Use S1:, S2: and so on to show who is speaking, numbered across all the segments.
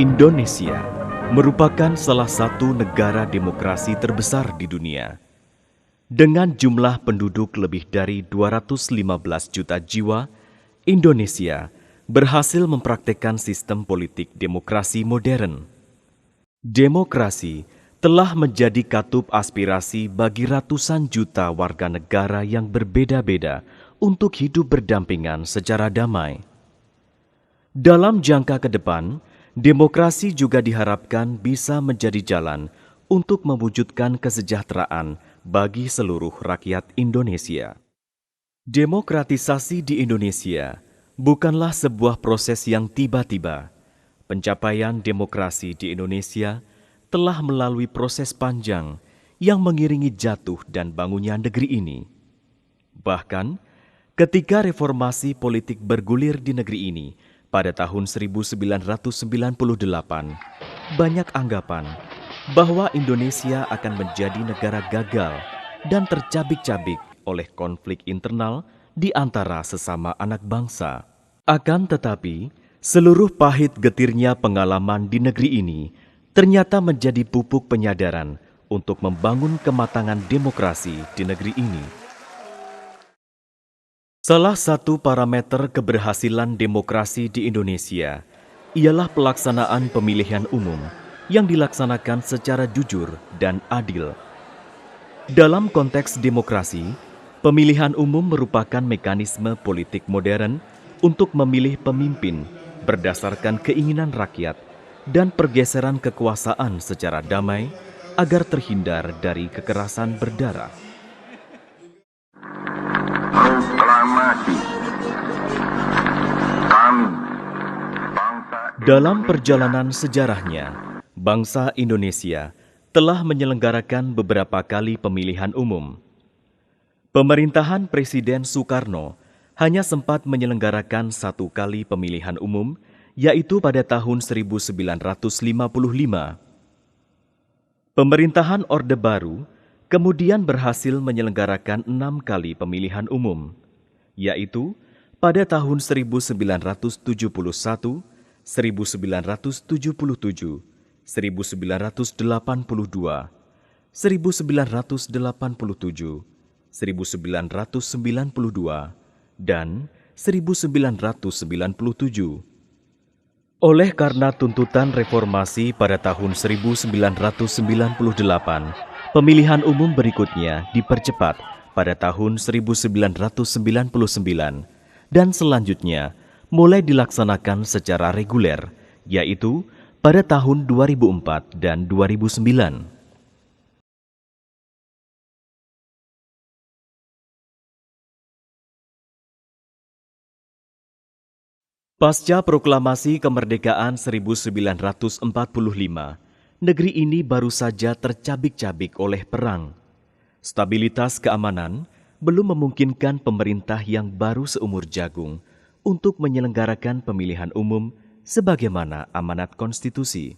S1: Indonesia merupakan salah satu negara demokrasi terbesar di dunia. Dengan jumlah penduduk lebih dari 215 juta jiwa, Indonesia berhasil mempraktekkan sistem politik demokrasi modern. Demokrasi telah menjadi katup aspirasi bagi ratusan juta warga negara yang berbeda-beda untuk hidup berdampingan secara damai. Dalam jangka ke depan, demokrasi juga diharapkan bisa menjadi jalan untuk mewujudkan kesejahteraan bagi seluruh rakyat Indonesia. Demokratisasi di Indonesia bukanlah sebuah proses yang tiba-tiba. Pencapaian demokrasi di Indonesia telah melalui proses panjang yang mengiringi jatuh dan bangunnya negeri ini. Bahkan, ketika reformasi politik bergulir di negeri ini pada tahun 1998, banyak anggapan bahwa Indonesia akan menjadi negara gagal dan tercabik-cabik oleh konflik internal di antara sesama anak bangsa. Akan tetapi, seluruh pahit getirnya pengalaman di negeri ini ternyata menjadi pupuk penyadaran untuk membangun kematangan demokrasi di negeri ini. Salah satu parameter keberhasilan demokrasi di Indonesia ialah pelaksanaan pemilihan umum yang dilaksanakan secara jujur dan adil. Dalam konteks demokrasi, pemilihan umum merupakan mekanisme politik modern untuk memilih pemimpin berdasarkan keinginan rakyat dan pergeseran kekuasaan secara damai agar terhindar dari kekerasan berdarah. Dalam perjalanan sejarahnya, bangsa Indonesia telah menyelenggarakan beberapa kali pemilihan umum. Pemerintahan Presiden Soekarno hanya sempat menyelenggarakan satu kali pemilihan umum, yaitu pada tahun 1955. Pemerintahan Orde Baru kemudian berhasil menyelenggarakan 6 kali pemilihan umum, yaitu pada tahun 1971, 1977, 1982, 1987, 1992, dan 1997. Oleh karena tuntutan reformasi pada tahun 1998, pemilihan umum berikutnya dipercepat pada tahun 1999 dan selanjutnya mulai dilaksanakan secara reguler, yaitu pada tahun 2004 dan 2009. Pasca proklamasi kemerdekaan 1945, negeri ini baru saja tercabik-cabik oleh perang. Stabilitas keamanan belum memungkinkan pemerintah yang baru seumur jagung untuk menyelenggarakan pemilihan umum sebagaimana amanat konstitusi.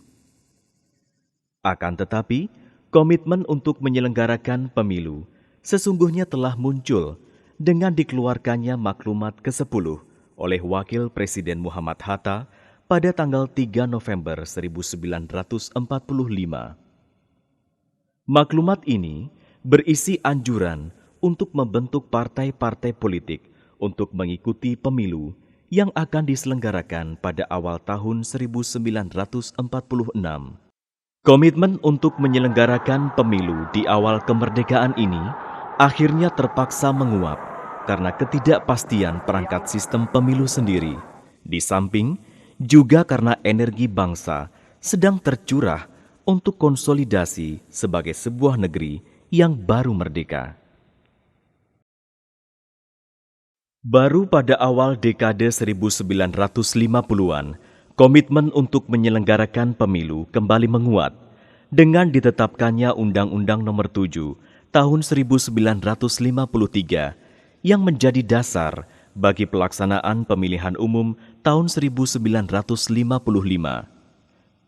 S1: Akan tetapi, komitmen untuk menyelenggarakan pemilu sesungguhnya telah muncul dengan dikeluarkannya maklumat ke-10 oleh Wakil Presiden Muhammad Hatta pada tanggal 3 November 1945. Maklumat ini berisi anjuran untuk membentuk partai-partai politik untuk mengikuti pemilu yang akan diselenggarakan pada awal tahun 1946. Komitmen untuk menyelenggarakan pemilu di awal kemerdekaan ini akhirnya terpaksa menguap karena ketidakpastian perangkat sistem pemilu sendiri, di samping juga karena energi bangsa sedang tercurah untuk konsolidasi sebagai sebuah negeri yang baru merdeka. Baru pada awal dekade 1950-an, komitmen untuk menyelenggarakan pemilu kembali menguat dengan ditetapkannya Undang-Undang Nomor 7 Tahun 1953 yang menjadi dasar bagi pelaksanaan pemilihan umum tahun 1955.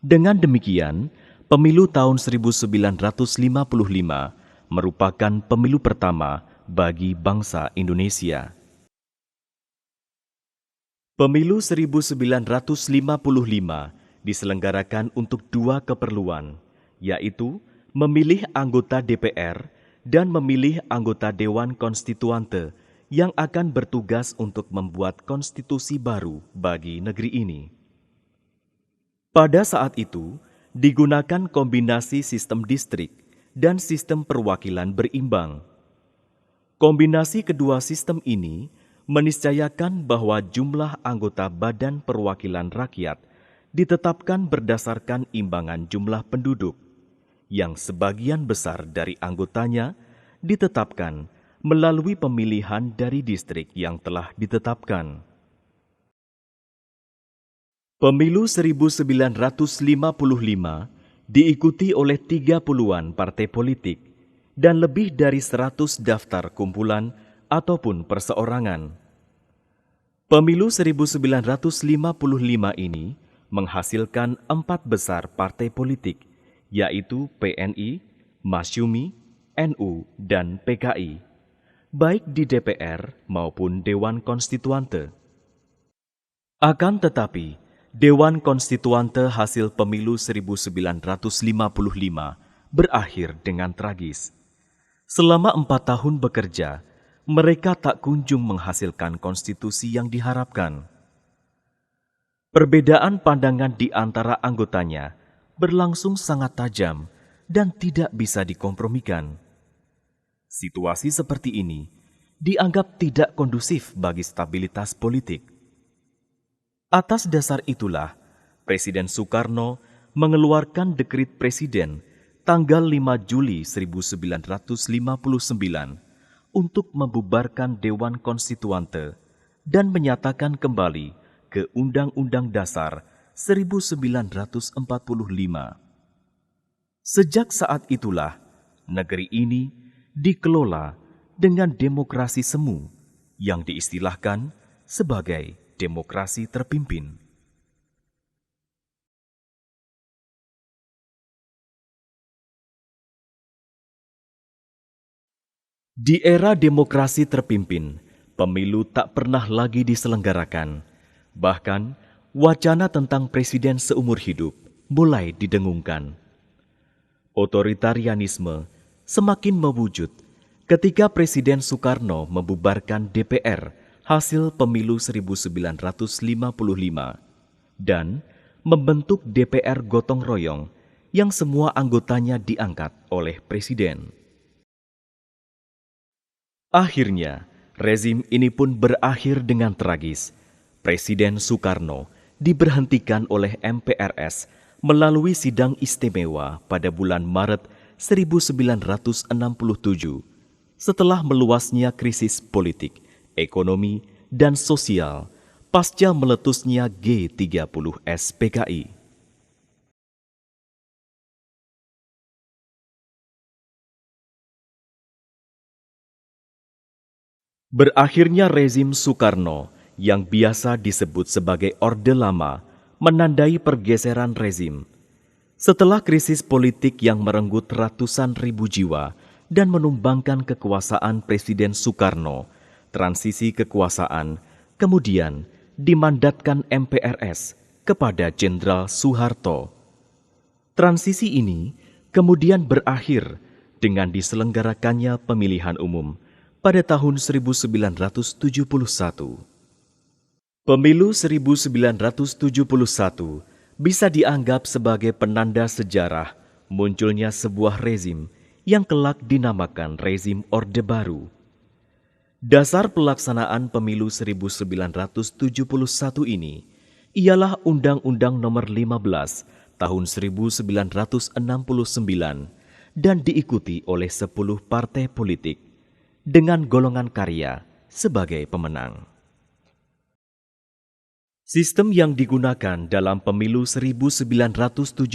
S1: Dengan demikian, pemilu tahun 1955 merupakan pemilu pertama bagi bangsa Indonesia. Pemilu 1955 diselenggarakan untuk dua keperluan, yaitu memilih anggota DPR dan memilih anggota Dewan Konstituante yang akan bertugas untuk membuat konstitusi baru bagi negeri ini. Pada saat itu, digunakan kombinasi sistem distrik dan sistem perwakilan berimbang. Kombinasi kedua sistem ini meniscayakan bahwa jumlah anggota Badan Perwakilan Rakyat ditetapkan berdasarkan imbangan jumlah penduduk, yang sebagian besar dari anggotanya ditetapkan melalui pemilihan dari distrik yang telah ditetapkan. Pemilu 1955 diikuti oleh 30-an partai politik dan lebih dari 100 daftar kumpulan ataupun perseorangan. Pemilu 1955 ini menghasilkan 4 besar partai politik, yaitu PNI, Masyumi, NU, dan PKI, baik di DPR maupun Dewan Konstituante. Akan tetapi, Dewan Konstituante hasil pemilu 1955 berakhir dengan tragis. Selama 4 tahun bekerja, mereka tak kunjung menghasilkan konstitusi yang diharapkan. Perbedaan pandangan di antara anggotanya berlangsung sangat tajam dan tidak bisa dikompromikan. Situasi seperti ini dianggap tidak kondusif bagi stabilitas politik. Atas dasar itulah, Presiden Soekarno mengeluarkan dekrit Presiden tanggal 5 Juli 1959 untuk membubarkan Dewan Konstituante dan menyatakan kembali ke Undang-Undang Dasar 1945. Sejak saat itulah, negeri ini dikelola dengan demokrasi semu yang diistilahkan sebagai demokrasi terpimpin. Di era demokrasi terpimpin, pemilu tak pernah lagi diselenggarakan. Bahkan, wacana tentang presiden seumur hidup mulai didengungkan. Otoritarianisme semakin mewujud ketika Presiden Soekarno membubarkan DPR hasil pemilu 1955 dan membentuk DPR gotong royong yang semua anggotanya diangkat oleh Presiden. Akhirnya, rezim ini pun berakhir dengan tragis. Presiden Soekarno diberhentikan oleh MPRS melalui sidang istimewa pada bulan Maret 1967 setelah meluasnya krisis politik, ekonomi, dan sosial pasca meletusnya G30S PKI. Berakhirnya rezim Soekarno yang biasa disebut sebagai Orde Lama menandai pergeseran rezim. Setelah krisis politik yang merenggut ratusan ribu jiwa dan menumbangkan kekuasaan Presiden Soekarno, transisi kekuasaan kemudian dimandatkan MPRS kepada Jenderal Soeharto. Transisi ini kemudian berakhir dengan diselenggarakannya pemilihan umum pada tahun 1971. Pemilu 1971 bisa dianggap sebagai penanda sejarah munculnya sebuah rezim yang kelak dinamakan rezim Orde Baru. Dasar pelaksanaan pemilu 1971 ini ialah Undang-Undang Nomor 15 Tahun 1969 dan diikuti oleh 10 partai politik dengan golongan karya sebagai pemenang. Sistem yang digunakan dalam pemilu 1971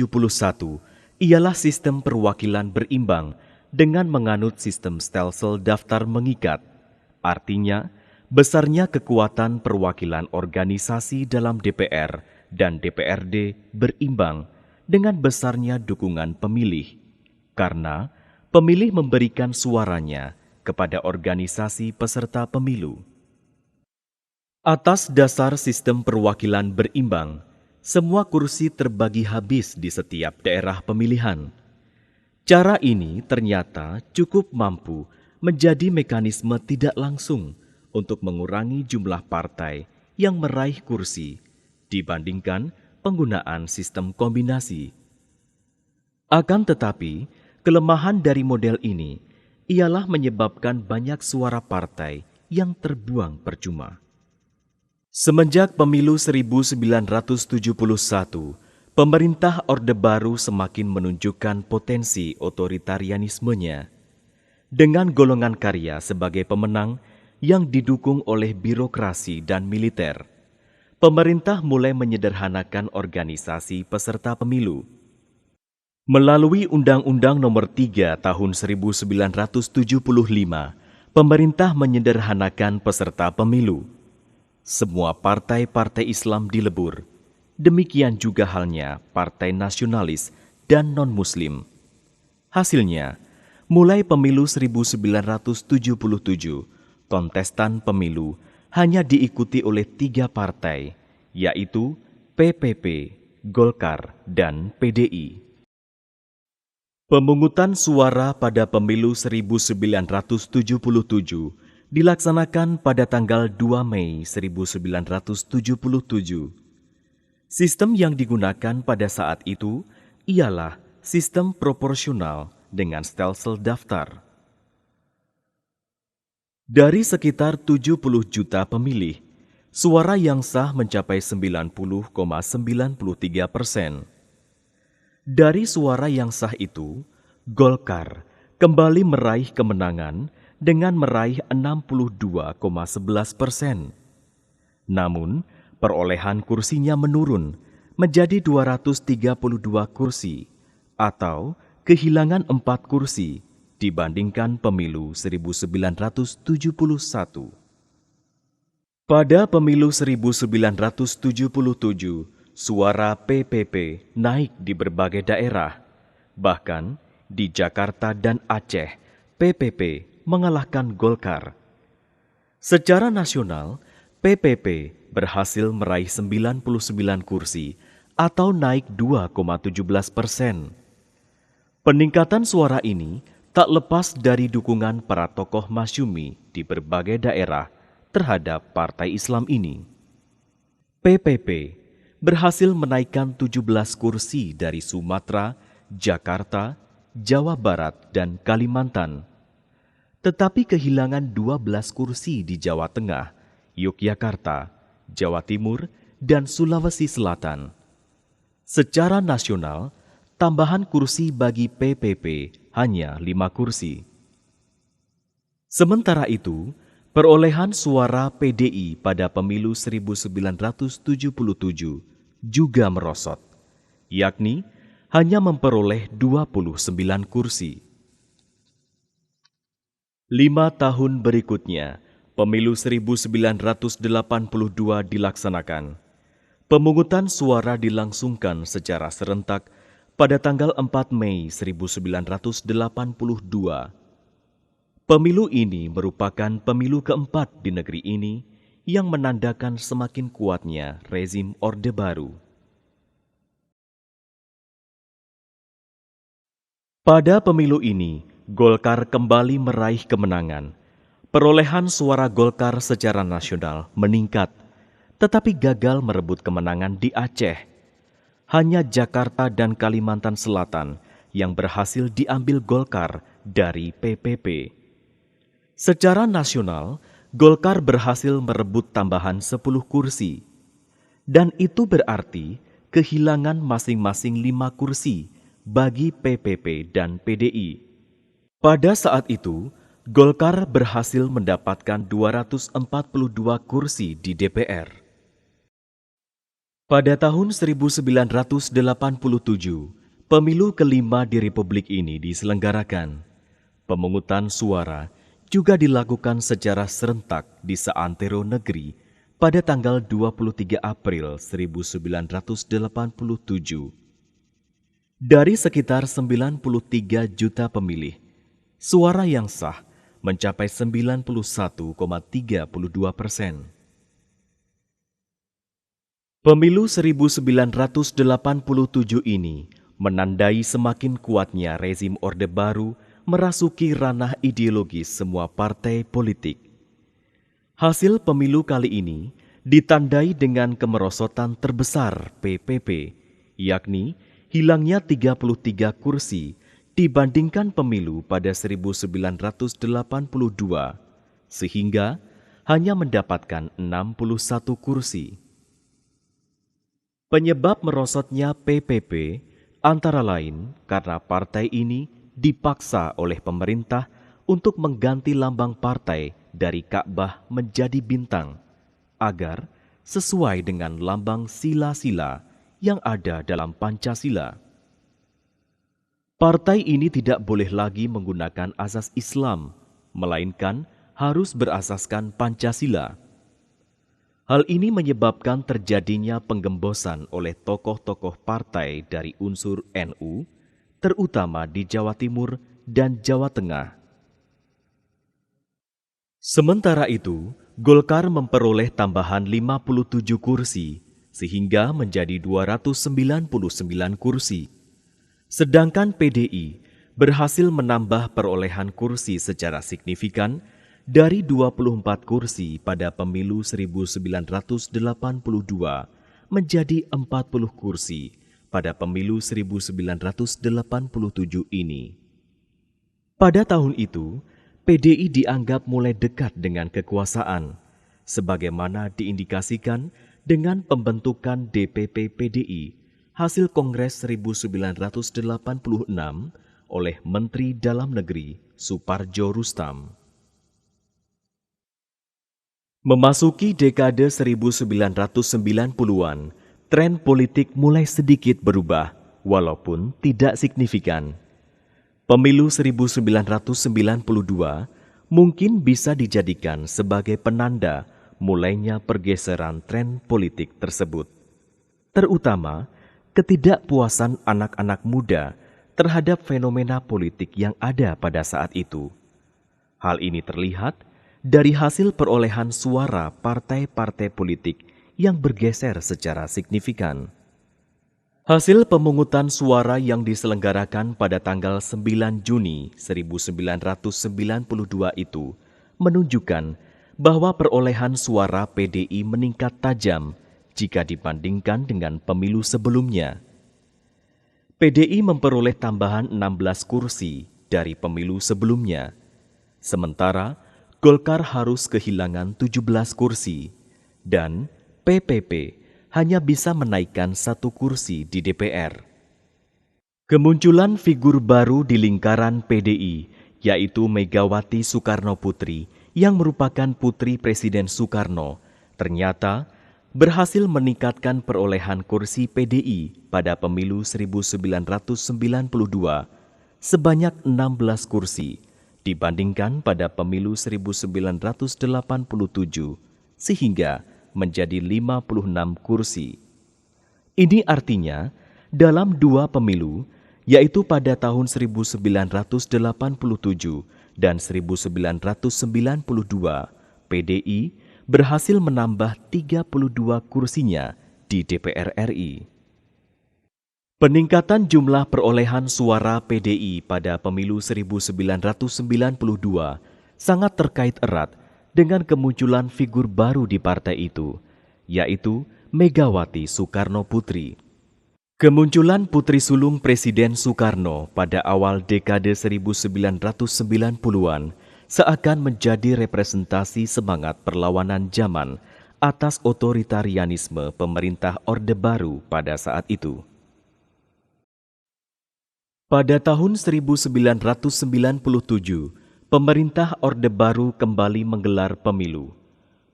S1: ialah sistem perwakilan berimbang dengan menganut sistem stelsel daftar mengikat. Artinya, besarnya kekuatan perwakilan organisasi dalam DPR dan DPRD berimbang dengan besarnya dukungan pemilih, karena pemilih memberikan suaranya kepada organisasi peserta pemilu. Atas dasar sistem perwakilan berimbang, semua kursi terbagi habis di setiap daerah pemilihan. Cara ini ternyata cukup mampu menjadi mekanisme tidak langsung untuk mengurangi jumlah partai yang meraih kursi dibandingkan penggunaan sistem kombinasi. Akan tetapi, kelemahan dari model ini ialah menyebabkan banyak suara partai yang terbuang percuma. Semenjak pemilu 1971, pemerintah Orde Baru semakin menunjukkan potensi otoritarianismenya. Dengan golongan karya sebagai pemenang yang didukung oleh birokrasi dan militer, pemerintah mulai menyederhanakan organisasi peserta pemilu. Melalui Undang-Undang Nomor 3 Tahun 1975, pemerintah menyederhanakan peserta pemilu. Semua partai-partai Islam dilebur. Demikian juga halnya partai nasionalis dan non-Muslim. Hasilnya, mulai pemilu 1977, kontestan pemilu hanya diikuti oleh 3 partai, yaitu PPP, Golkar, dan PDI. Pemungutan suara pada pemilu 1977 dilaksanakan pada tanggal 2 Mei 1977. Sistem yang digunakan pada saat itu ialah sistem proporsional dengan stelsel daftar. Dari sekitar 70 juta pemilih, suara yang sah mencapai 90,93%. Dari suara yang sah itu, Golkar kembali meraih kemenangan dengan meraih 62,11%. Namun, perolehan kursinya menurun menjadi 232 kursi atau kehilangan 4 kursi dibandingkan pemilu 1971. Pada pemilu 1977, suara PPP naik di berbagai daerah. Bahkan di Jakarta dan Aceh, PPP mengalahkan Golkar. Secara nasional, PPP berhasil meraih 99 kursi atau naik 2,17%. Peningkatan suara ini tak lepas dari dukungan para tokoh masyumi di berbagai daerah terhadap partai Islam ini. PPP berhasil menaikkan 17 kursi dari Sumatera, Jakarta, Jawa Barat, dan Kalimantan. Tetapi kehilangan 12 kursi di Jawa Tengah, Yogyakarta, Jawa Timur, dan Sulawesi Selatan. Secara nasional, tambahan kursi bagi PPP hanya 5 kursi. Sementara itu, perolehan suara PDI pada pemilu 1977 juga merosot, yakni hanya memperoleh 29 kursi. 5 tahun berikutnya, pemilu 1982 dilaksanakan. Pemungutan suara dilangsungkan secara serentak pada tanggal 4 Mei 1982. Pemilu ini merupakan pemilu keempat di negeri ini yang menandakan semakin kuatnya rezim Orde Baru. Pada pemilu ini, Golkar kembali meraih kemenangan. Perolehan suara Golkar secara nasional meningkat, tetapi gagal merebut kemenangan di Aceh. Hanya Jakarta dan Kalimantan Selatan yang berhasil diambil Golkar dari PPP. Secara nasional, Golkar berhasil merebut tambahan 10 kursi. Dan itu berarti kehilangan masing-masing 5 kursi bagi PPP dan PDI. Pada saat itu, Golkar berhasil mendapatkan 242 kursi di DPR. Pada tahun 1987, pemilu kelima di Republik ini diselenggarakan. Pemungutan suara juga dilakukan secara serentak di seantero negeri pada tanggal 23 April 1987. Dari sekitar 93 juta pemilih, suara yang sah mencapai 91,32%. Pemilu 1987 ini menandai semakin kuatnya rezim Orde Baru merasuki ranah ideologis semua partai politik. Hasil pemilu kali ini ditandai dengan kemerosotan terbesar PPP, yakni hilangnya 33 kursi dibandingkan pemilu pada 1982, sehingga hanya mendapatkan 61 kursi. Penyebab merosotnya PPP antara lain karena partai ini dipaksa oleh pemerintah untuk mengganti lambang partai dari Ka'bah menjadi bintang, agar sesuai dengan lambang sila-sila yang ada dalam Pancasila. Partai ini tidak boleh lagi menggunakan asas Islam, melainkan harus berasaskan Pancasila. Hal ini menyebabkan terjadinya penggembosan oleh tokoh-tokoh partai dari unsur NU, terutama di Jawa Timur dan Jawa Tengah. Sementara itu, Golkar memperoleh tambahan 57 kursi, sehingga menjadi 299 kursi. Sedangkan PDI berhasil menambah perolehan kursi secara signifikan dari 24 kursi pada pemilu 1982 menjadi 40 kursi pada pemilu 1987 ini. Pada tahun itu, PDI dianggap mulai dekat dengan kekuasaan, sebagaimana diindikasikan dengan pembentukan DPP PDI hasil Kongres 1986 oleh Menteri Dalam Negeri Soepardjo Roestam. Memasuki dekade 1990-an, tren politik mulai sedikit berubah, walaupun tidak signifikan. Pemilu 1992 mungkin bisa dijadikan sebagai penanda mulainya pergeseran tren politik tersebut, terutama ketidakpuasan anak-anak muda terhadap fenomena politik yang ada pada saat itu. Hal ini terlihat dari hasil perolehan suara partai-partai politik yang bergeser secara signifikan. Hasil pemungutan suara yang diselenggarakan pada tanggal 9 Juni 1992 itu menunjukkan bahwa perolehan suara PDI meningkat tajam jika dibandingkan dengan pemilu sebelumnya. PDI memperoleh tambahan 16 kursi dari pemilu sebelumnya, sementara Golkar harus kehilangan 17 kursi, dan PPP hanya bisa menaikkan 1 kursi di DPR. Kemunculan figur baru di lingkaran PDI, yaitu Megawati Soekarnoputri yang merupakan putri Presiden Soekarno, ternyata berhasil meningkatkan perolehan kursi PDI pada pemilu 1992 sebanyak 16 kursi, dibandingkan pada pemilu 1987, sehingga menjadi 56 kursi. Ini artinya, dalam 2 pemilu, yaitu pada tahun 1987 dan 1992, PDI berhasil menambah 32 kursinya di DPR RI. Peningkatan jumlah perolehan suara PDI pada pemilu 1992 sangat terkait erat dengan kemunculan figur baru di partai itu, yaitu Megawati Soekarnoputri. Kemunculan putri sulung Presiden Soekarno pada awal dekade 1990-an seakan menjadi representasi semangat perlawanan zaman atas otoritarianisme pemerintah Orde Baru pada saat itu. Pada tahun 1997, pemerintah Orde Baru kembali menggelar pemilu.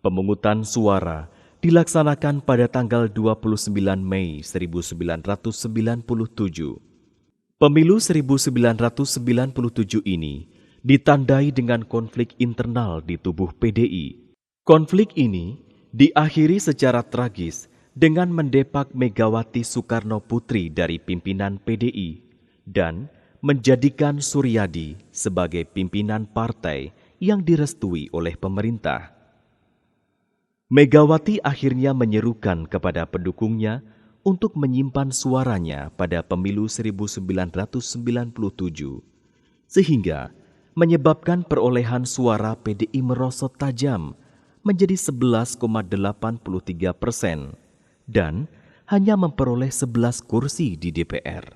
S1: Pemungutan suara dilaksanakan pada tanggal 29 Mei 1997. Pemilu 1997 ini ditandai dengan konflik internal di tubuh PDI. Konflik ini diakhiri secara tragis dengan mendepak Megawati Soekarnoputri dari pimpinan PDI dan menjadikan Suryadi sebagai pimpinan partai yang direstui oleh pemerintah. Megawati akhirnya menyerukan kepada pendukungnya untuk menyimpan suaranya pada pemilu 1997, sehingga menyebabkan perolehan suara PDI merosot tajam menjadi 11,83% dan hanya memperoleh 11 kursi di DPR.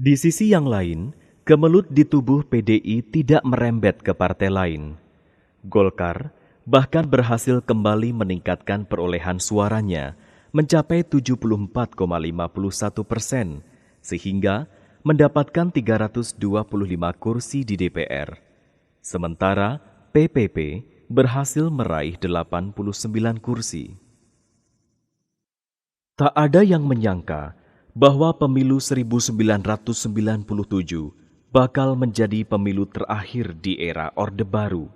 S1: Di sisi yang lain, kemelut di tubuh PDI tidak merembet ke partai lain. Golkar bahkan berhasil kembali meningkatkan perolehan suaranya mencapai 74,51%, sehingga mendapatkan 325 kursi di DPR. Sementara PPP berhasil meraih 89 kursi. Tak ada yang menyangka bahwa pemilu 1997 bakal menjadi pemilu terakhir di era Orde Baru.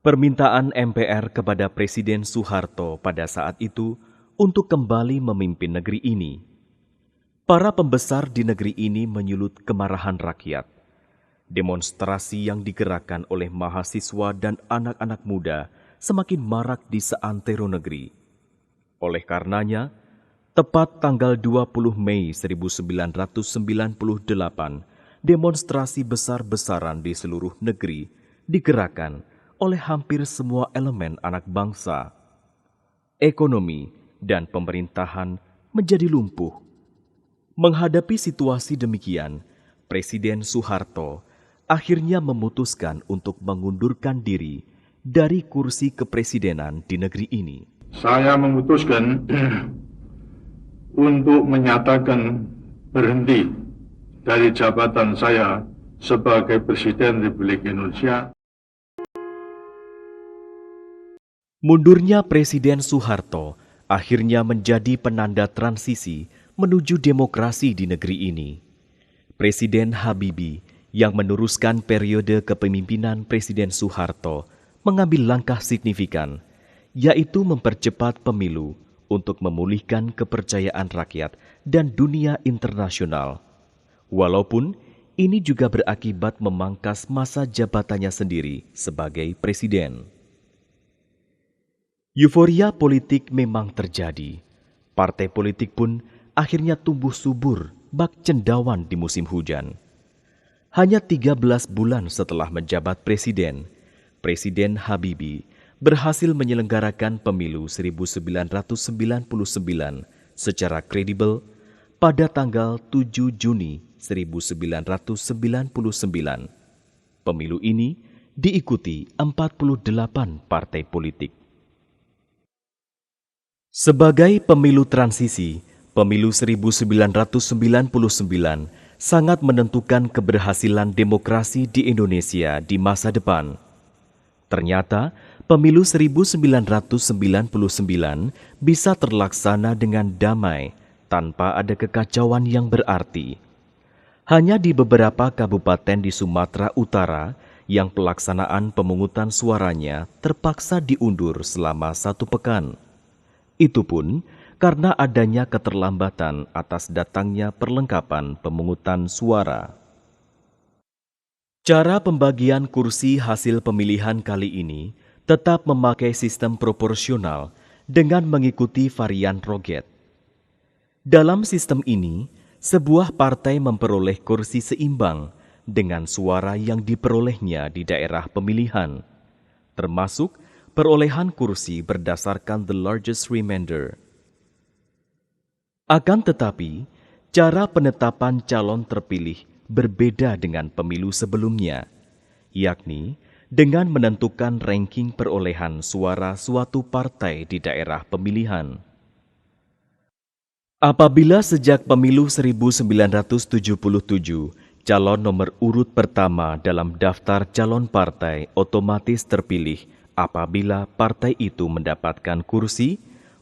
S1: Permintaan MPR kepada Presiden Soeharto pada saat itu untuk kembali memimpin negeri ini. Para pembesar di negeri ini menyulut kemarahan rakyat. Demonstrasi yang digerakkan oleh mahasiswa dan anak-anak muda semakin marak di seantero negeri. Oleh karenanya, tepat tanggal 20 Mei 1998, demonstrasi besar-besaran di seluruh negeri digerakkan oleh hampir semua elemen anak bangsa. Ekonomi dan pemerintahan menjadi lumpuh. Menghadapi situasi demikian, Presiden Soeharto akhirnya memutuskan untuk mengundurkan diri dari kursi kepresidenan di negeri ini.
S2: Saya memutuskan untuk menyatakan berhenti dari jabatan saya sebagai Presiden Republik Indonesia.
S1: Mundurnya Presiden Soeharto akhirnya menjadi penanda transisi menuju demokrasi di negeri ini. Presiden Habibie yang meneruskan periode kepemimpinan Presiden Soeharto mengambil langkah signifikan, yaitu mempercepat pemilu untuk memulihkan kepercayaan rakyat dan dunia internasional. Walaupun ini juga berakibat memangkas masa jabatannya sendiri sebagai presiden. Euforia politik memang terjadi. Partai politik pun akhirnya tumbuh subur bak cendawan di musim hujan. Hanya 13 bulan setelah menjabat presiden, Presiden Habibie berhasil menyelenggarakan pemilu 1999 secara kredibel pada tanggal 7 Juni 1999. Pemilu ini diikuti 48 partai politik. Sebagai pemilu transisi, pemilu 1999 sangat menentukan keberhasilan demokrasi di Indonesia di masa depan. Ternyata, pemilu 1999 bisa terlaksana dengan damai tanpa ada kekacauan yang berarti. Hanya di beberapa kabupaten di Sumatera Utara yang pelaksanaan pemungutan suaranya terpaksa diundur selama 1 pekan. Itu pun karena adanya keterlambatan atas datangnya perlengkapan pemungutan suara. Cara pembagian kursi hasil pemilihan kali ini tetap memakai sistem proporsional dengan mengikuti varian Roget. Dalam sistem ini, sebuah partai memperoleh kursi seimbang dengan suara yang diperolehnya di daerah pemilihan, termasuk perolehan kursi berdasarkan the largest remainder. Akan tetapi, cara penetapan calon terpilih berbeda dengan pemilu sebelumnya, yakni dengan menentukan ranking perolehan suara suatu partai di daerah pemilihan. Apabila sejak pemilu 1977, calon nomor urut pertama dalam daftar calon partai otomatis terpilih apabila partai itu mendapatkan kursi,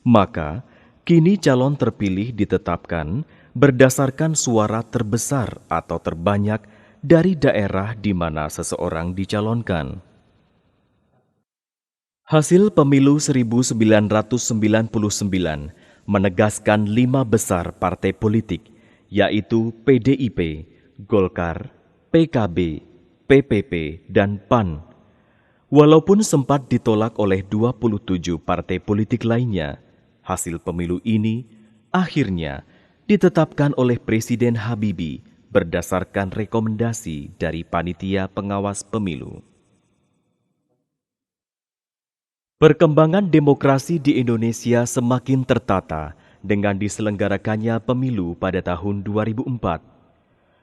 S1: maka kini calon terpilih ditetapkan berdasarkan suara terbesar atau terbanyak dari daerah di mana seseorang dicalonkan. Hasil pemilu 1999 menegaskan 5 besar partai politik, yaitu PDIP, Golkar, PKB, PPP, dan PAN, Walaupun sempat ditolak oleh 27 partai politik lainnya, hasil pemilu ini akhirnya ditetapkan oleh Presiden Habibie berdasarkan rekomendasi dari Panitia Pengawas Pemilu. Perkembangan demokrasi di Indonesia semakin tertata dengan diselenggarakannya pemilu pada tahun 2004.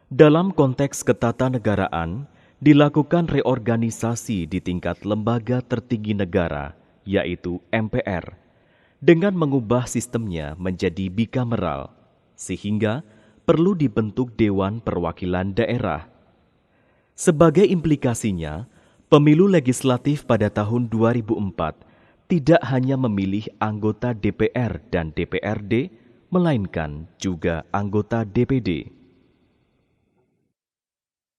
S1: Dalam konteks ketatanegaraan, dilakukan reorganisasi di tingkat lembaga tertinggi negara, yaitu MPR, dengan mengubah sistemnya menjadi bikameral, sehingga perlu dibentuk Dewan Perwakilan Daerah. Sebagai implikasinya, pemilu legislatif pada tahun 2004 tidak hanya memilih anggota DPR dan DPRD, melainkan juga anggota DPD.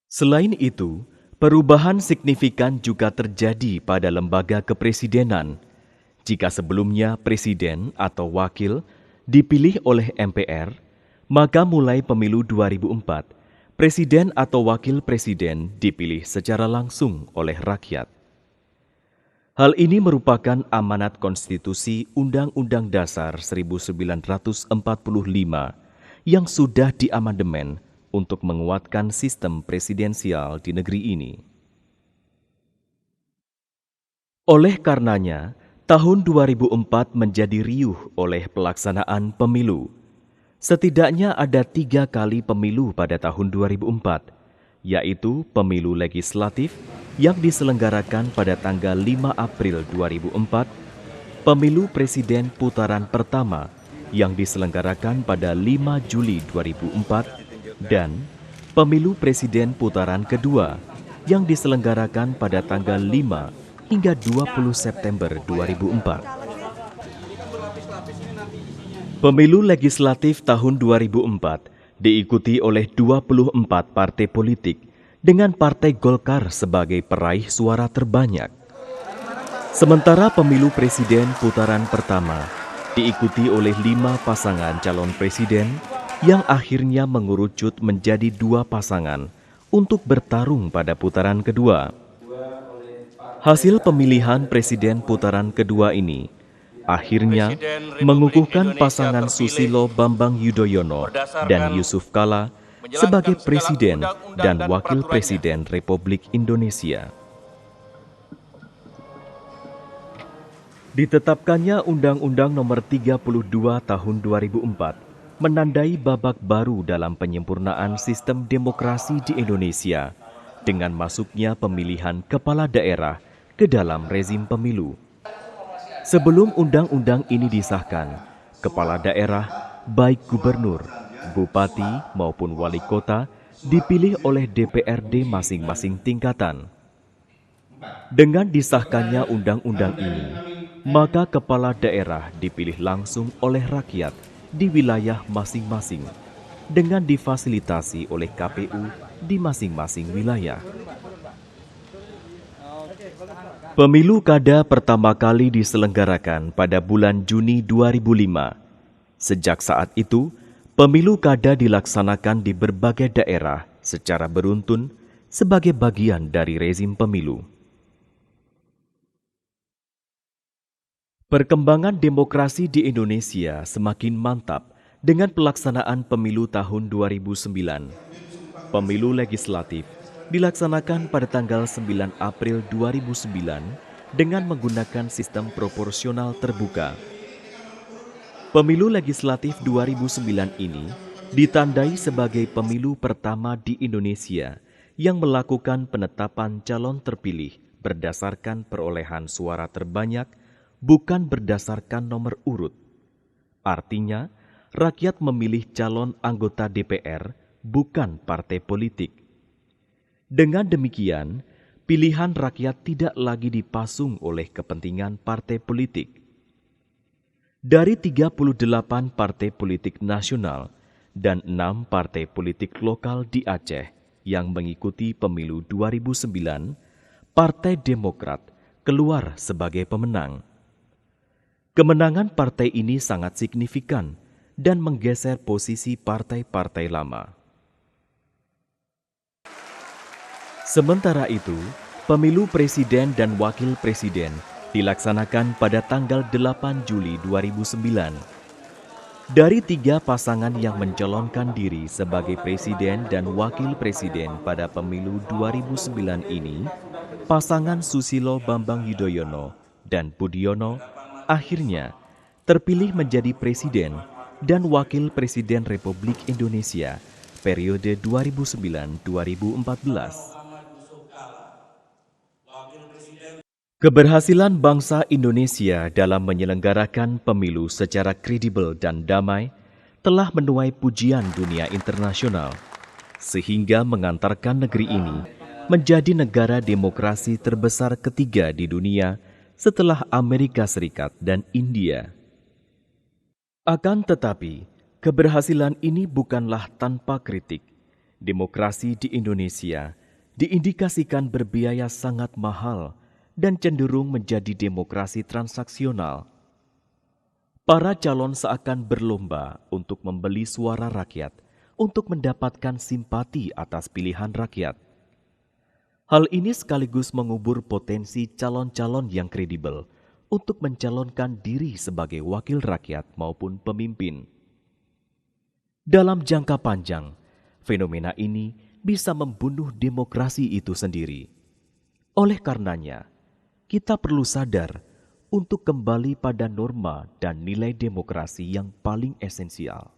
S1: Selain itu, perubahan signifikan juga terjadi pada lembaga kepresidenan. Jika sebelumnya presiden atau wakil dipilih oleh MPR, maka mulai pemilu 2004, presiden atau wakil presiden dipilih secara langsung oleh rakyat. Hal ini merupakan amanat konstitusi Undang-Undang Dasar 1945 yang sudah diamandemen untuk menguatkan sistem presidensial di negeri ini. Oleh karenanya, tahun 2004 menjadi riuh oleh pelaksanaan pemilu. Setidaknya ada 3 kali pemilu pada tahun 2004, yaitu pemilu legislatif yang diselenggarakan pada tanggal 5 April 2004, pemilu presiden putaran pertama yang diselenggarakan pada 5 Juli 2004, dan pemilu presiden putaran kedua yang diselenggarakan pada tanggal 5 hingga 20 September 2004. Pemilu legislatif tahun 2004 diikuti oleh 24 partai politik dengan Partai Golkar sebagai peraih suara terbanyak. Sementara pemilu presiden putaran pertama diikuti oleh 5 pasangan calon presiden yang akhirnya mengerucut menjadi 2 pasangan untuk bertarung pada putaran kedua. Hasil pemilihan presiden putaran kedua ini akhirnya mengukuhkan pasangan Susilo Bambang Yudhoyono dan Yusuf Kala sebagai Presiden dan Wakil Presiden Republik Indonesia. Ditetapkannya Undang-Undang Nomor 32 Tahun 2004 menandai babak baru dalam penyempurnaan sistem demokrasi di Indonesia dengan masuknya pemilihan kepala daerah ke dalam rezim pemilu. Sebelum undang-undang ini disahkan, kepala daerah, baik gubernur, bupati maupun wali kota, dipilih oleh DPRD masing-masing tingkatan. Dengan disahkannya undang-undang ini, maka kepala daerah dipilih langsung oleh rakyat di wilayah masing-masing, dengan difasilitasi oleh KPU di masing-masing wilayah. Pemilu kada pertama kali diselenggarakan pada bulan Juni 2005. Sejak saat itu, pemilu kada dilaksanakan di berbagai daerah secara beruntun sebagai bagian dari rezim pemilu. Perkembangan demokrasi di Indonesia semakin mantap dengan pelaksanaan pemilu tahun 2009. Pemilu legislatif dilaksanakan pada tanggal 9 April 2009 dengan menggunakan sistem proporsional terbuka. Pemilu legislatif 2009 ini ditandai sebagai pemilu pertama di Indonesia yang melakukan penetapan calon terpilih berdasarkan perolehan suara terbanyak, bukan berdasarkan nomor urut. Artinya, rakyat memilih calon anggota DPR, bukan partai politik. Dengan demikian, pilihan rakyat tidak lagi dipasung oleh kepentingan partai politik. Dari 38 partai politik nasional dan 6 partai politik lokal di Aceh yang mengikuti pemilu 2009, Partai Demokrat keluar sebagai pemenang. Kemenangan partai ini sangat signifikan dan menggeser posisi partai-partai lama. Sementara itu, Pemilu presiden dan wakil presiden dilaksanakan pada tanggal 8 Juli 2009. Dari 3 pasangan yang mencalonkan diri sebagai presiden dan wakil presiden pada pemilu 2009 ini, pasangan Susilo Bambang Yudhoyono dan Budiono akhirnya terpilih menjadi presiden dan wakil presiden Republik Indonesia periode 2009-2014. Keberhasilan bangsa Indonesia dalam menyelenggarakan pemilu secara kredibel dan damai telah menuai pujian dunia internasional, sehingga mengantarkan negeri ini menjadi negara demokrasi terbesar ketiga di dunia setelah Amerika Serikat dan India. Akan tetapi, keberhasilan ini bukanlah tanpa kritik. Demokrasi di Indonesia diindikasikan berbiaya sangat mahal dan cenderung menjadi demokrasi transaksional. Para calon seakan berlomba untuk membeli suara rakyat untuk mendapatkan simpati atas pilihan rakyat. Hal ini sekaligus mengubur potensi calon-calon yang kredibel untuk mencalonkan diri sebagai wakil rakyat maupun pemimpin. Dalam jangka panjang, fenomena ini bisa membunuh demokrasi itu sendiri. Oleh karenanya, kita perlu sadar untuk kembali pada norma dan nilai demokrasi yang paling esensial.